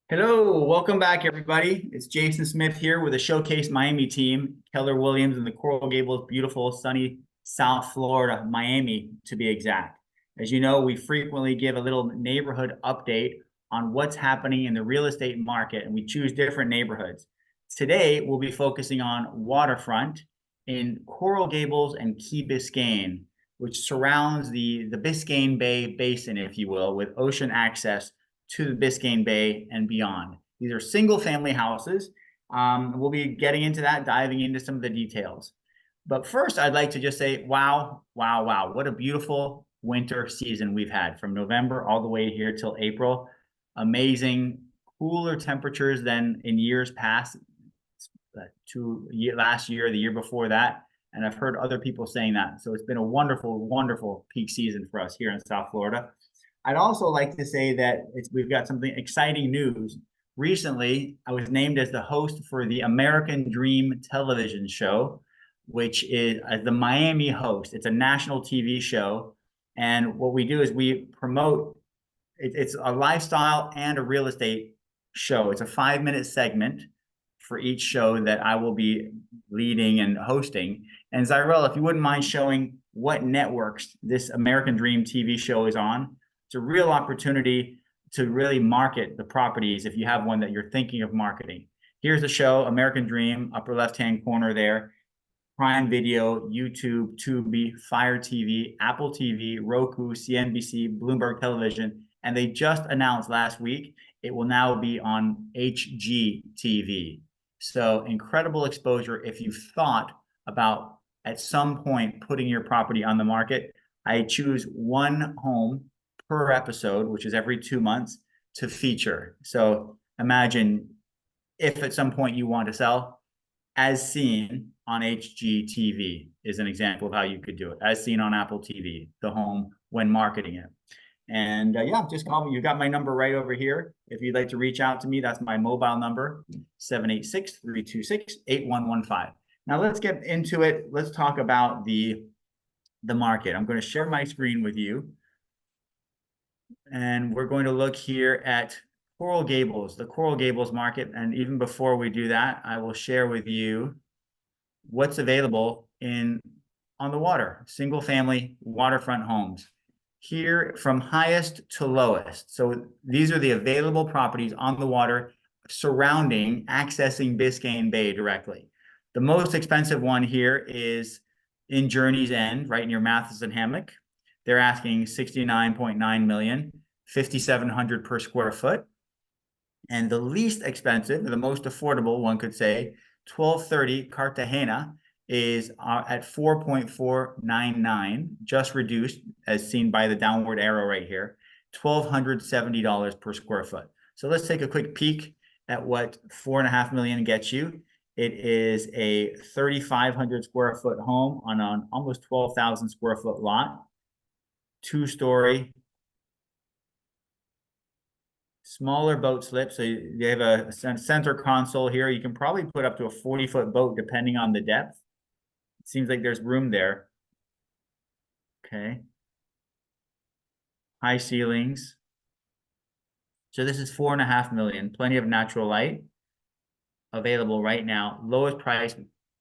Hello, welcome back, everybody. It's Jason Smith here with the Showcase Miami team, Keller Williams and the Coral Gables, beautiful, sunny South Florida, Miami to be exact. As you know, we frequently give a little neighborhood update on what's happening in the real estate market, and we choose different neighborhoods. Today, we'll be focusing on Waterfront in Coral Gables and Key Biscayne, which surrounds the Biscayne Bay Basin, if you will, with ocean access to the Biscayne Bay and beyond. These are single family houses. We'll be getting into that, diving into some of the details. But first, I'd like to just say, wow, wow, wow. What a beautiful winter season we've had from November all the way here till April. Amazing, cooler temperatures than in years past, last year, the year before that. And I've heard other people saying that. So it's been a wonderful, wonderful peak season for us here in South Florida. I'd also like to say that we've got something exciting news. Recently, I was named as the host for the American Dream television show, which is as the Miami host. It's a national TV show. And what we do is we promote, it's a lifestyle and a real estate show. It's a 5-minute segment for each show that I will be leading and hosting. And Zyrell, if you wouldn't mind showing what networks this American Dream TV show is on. It's a real opportunity to really market the properties if you have one that you're thinking of marketing. Here's the show, American Dream, upper left-hand corner there. Prime Video, YouTube, Tubi, Fire TV, Apple TV, Roku, CNBC, Bloomberg Television, and they just announced last week it will now be on HGTV. So incredible exposure if you've thought about at some point putting your property on the market. I choose one home per episode, which is every 2 months, to feature. So imagine if at some point you want to sell, as seen on HGTV is an example of how you could do it, as seen on Apple TV, the home when marketing it. And yeah, just call me. You got my number right over here. If you'd like to reach out to me, that's my mobile number, 786-326-8115. Now let's get into it. Let's talk about the market. I'm going to share my screen with you. And we're going to look here at Coral Gables, the Coral Gables market. And even before we do that, I will share with you what's available on the water, single family waterfront homes. Here from highest to lowest. So these are the available properties on the water surrounding, accessing Biscayne Bay directly. The most expensive one here is in Journey's End, right near Matheson Hammock. They're asking $69.9 million, $5,700 per square foot. And the least expensive, the most affordable, one could say, 1230 Cartagena is at 4.499, just reduced as seen by the downward arrow right here, $1,270 per square foot. So let's take a quick peek at what $4.5 million gets you. It is a 3,500 square foot home on an almost 12,000 square foot lot. 2-story, smaller boat slip. So you have a center console here. You can probably put up to a 40-foot boat depending on the depth. It seems like there's room there. Okay. High ceilings. So this is $4.5 million. Plenty of natural light available right now. Lowest price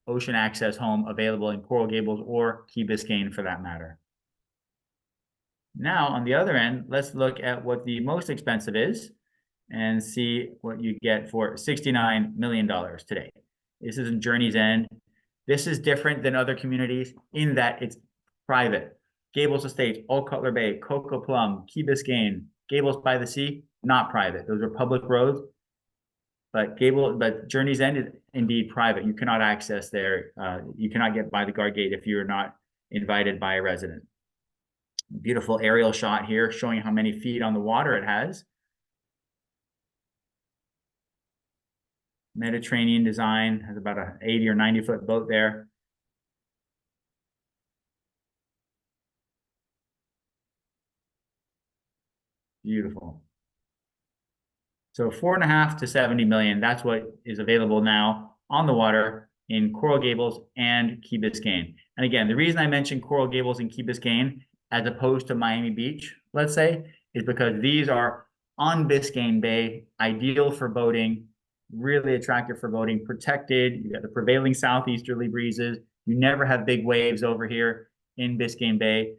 ocean access home available in Coral Gables or Key Biscayne for that matter. Now, on the other end, let's look at what the most expensive is and see what you get for $69 million today. This is in Journey's End. This is different than other communities in that it's private. Gables Estates, Old Cutler Bay, Coco Plum, Key Biscayne, Gables by the Sea, not private. Those are public roads. But Journey's End is indeed private. You cannot access there. You cannot get by the guard gate if you're not invited by a resident. Beautiful aerial shot here showing how many feet on the water it has. Mediterranean design, has about an 80 or 90-foot boat there. Beautiful. So 4.5 to 70 million, that's what is available now on the water in Coral Gables and Key Biscayne. And again, the reason I mentioned Coral Gables and Key Biscayne as opposed to Miami Beach, let's say, is because these are on Biscayne Bay, ideal for boating, really attractive for boating, protected. You got the prevailing southeasterly breezes. You never have big waves over here in Biscayne Bay.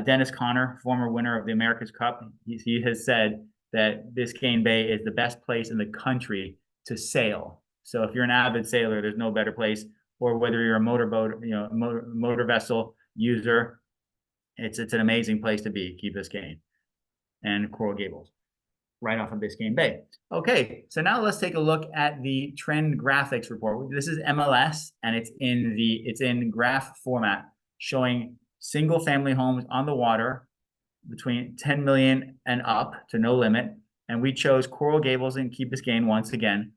Dennis Conner, former winner of the America's Cup, he has said that Biscayne Bay is the best place in the country to sail. So if you're an avid sailor, there's no better place. Or whether you're a motorboat, motor vessel user, it's an amazing place to be, Key Biscayne and Coral Gables, right off of Biscayne Bay. Okay, so now let's take a look at the trend graphics report. This is MLS, and it's in graph format, showing single family homes on the water between 10 million and up to no limit. And we chose Coral Gables and Key Biscayne once again.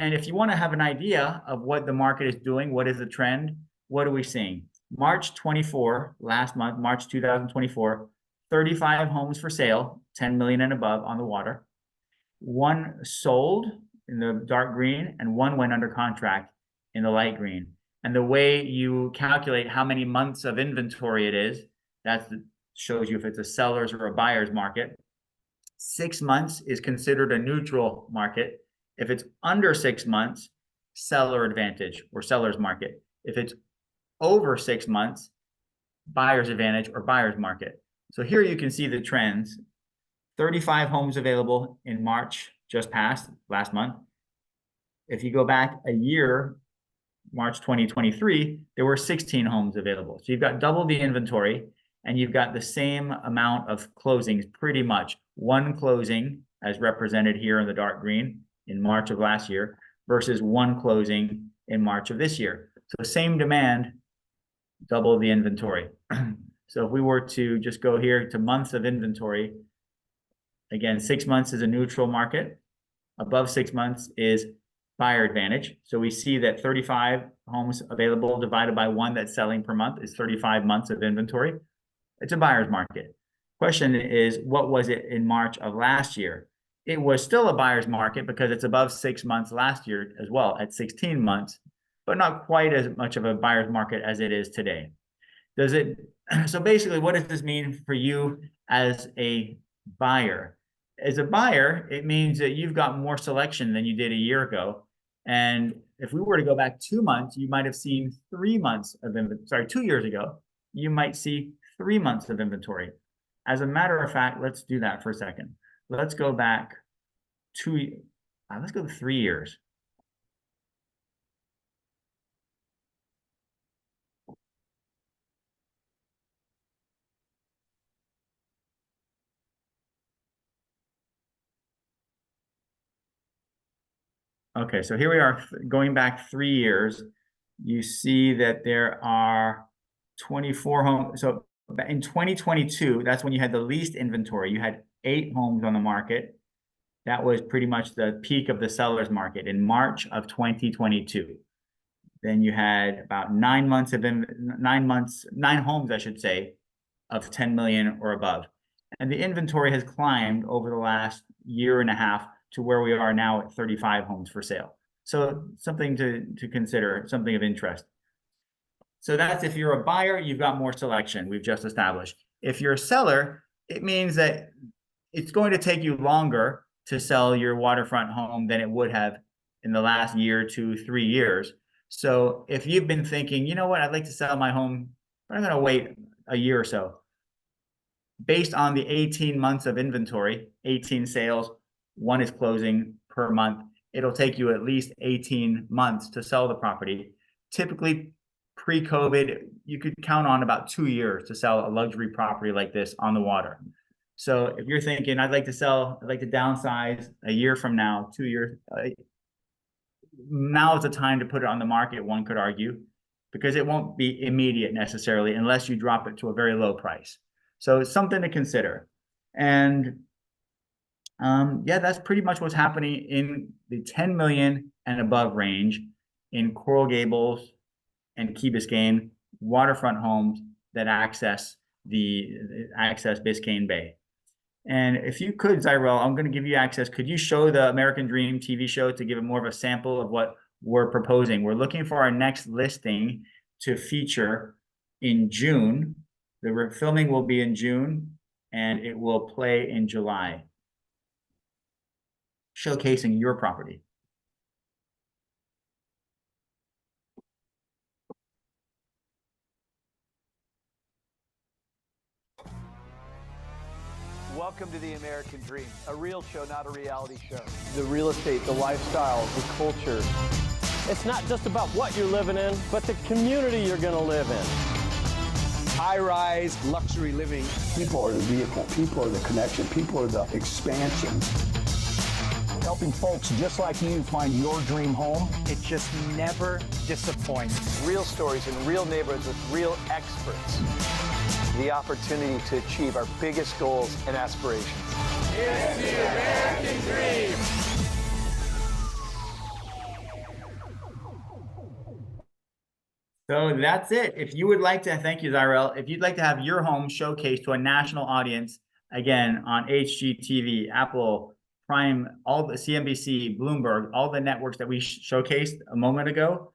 And if you want to have an idea of what the market is doing, what is the trend, what are we seeing? March 24, last month, March 2024, 35 homes for sale, 10 million and above on the water. One sold in the dark green and one went under contract in the light green. And the way you calculate how many months of inventory it is, that shows you if it's a seller's or a buyer's market. 6 months is considered a neutral market. If it's under 6 months, seller advantage or seller's market. If it's over 6 months, buyer's advantage or buyer's market. So here you can see the trends. 35 homes available in March, just passed last month. If you go back a year, March 2023, there were 16 homes available. So you've got double the inventory and you've got the same amount of closings, pretty much. One closing, as represented here in the dark green, in March of last year, versus one closing in March of this year. So same demand, double the inventory. So if we were to just go here to months of inventory, again, 6 months is a neutral market. Above 6 months is buyer advantage. So we see that 35 homes available divided by one that's selling per month is 35 months of inventory. It's a buyer's market. Question is, what was it in March of last year? It was still a buyer's market because it's above 6 months last year as well at 16 months, but not quite as much of a buyer's market as it is today. So basically, what does this mean for you as a buyer? As a buyer, it means that you've got more selection than you did a year ago. And if we were to go back 2 months, you might have seen 3 months of inventory. Sorry, 2 years ago, you might see 3 months of inventory. As a matter of fact, let's do that for a second. Let's go back let's go to 3 years. Okay, so here we are going back 3 years. You see that there are 24 homes. So in 2022, that's when you had the least inventory. You had 8 homes on the market. That was pretty much the peak of the seller's market in March of 2022. Then you had about 9 months of 9 homes, I should say, of 10 million or above. And the inventory has climbed over the last year and a half to where we are now at 35 homes for sale. So something to consider, something of interest. So that's if you're a buyer, you've got more selection, we've just established. If you're a seller, it means that it's going to take you longer to sell your waterfront home than it would have in the last year, 2, 3 years. So if you've been thinking, you know what, I'd like to sell my home, but I'm going to wait a year or so. Based on the 18 months of inventory, 18 sales, one is closing per month, it'll take you at least 18 months to sell the property. Typically, pre-COVID, you could count on about 2 years to sell a luxury property like this on the water. So if you're thinking, I'd like to downsize a year from now, 2 years, now is the time to put it on the market, one could argue, because it won't be immediate necessarily unless you drop it to a very low price. So it's something to consider. And yeah, that's pretty much what's happening in the 10 million and above range in Coral Gables and Key Biscayne waterfront homes that access Biscayne Bay. And if you could, Zyrel, I'm going to give you access. Could you show the American Dream TV show to give it more of a sample of what we're proposing? We're looking for our next listing to feature in June. The filming will be in June and it will play in July. showcasing your property. Welcome to the American Dream, a real show, not a reality show. The real estate, the lifestyle, the culture. It's not just about what you're living in, but the community you're going to live in. High-rise, luxury living. People are the vehicle, people are the connection, people are the expansion. Helping folks just like you find your dream home. It just never disappoints. Real stories in real neighborhoods with real experts. The opportunity to achieve our biggest goals and aspirations. It's the American dream. So that's it. If you would like to, thank you, Zyrel. If you'd like to have your home showcased to a national audience, again, on HGTV, Apple, Prime, all the CNBC, Bloomberg, all the networks that we showcased a moment ago,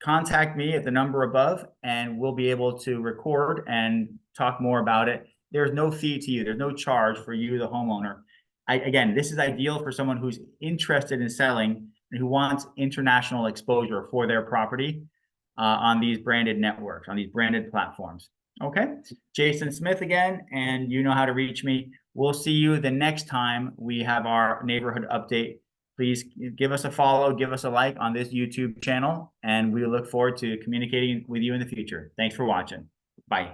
contact me at the number above, and we'll be able to record and talk more about it. There's no fee to you. There's no charge for you, the homeowner. Again, this is ideal for someone who's interested in selling and who wants international exposure for their property on these branded networks, on these branded platforms. Okay, Jason Smith again, and you know how to reach me. We'll see you the next time we have our neighborhood update. Please give us a follow, give us a like on this YouTube channel, and we look forward to communicating with you in the future. Thanks for watching. Bye.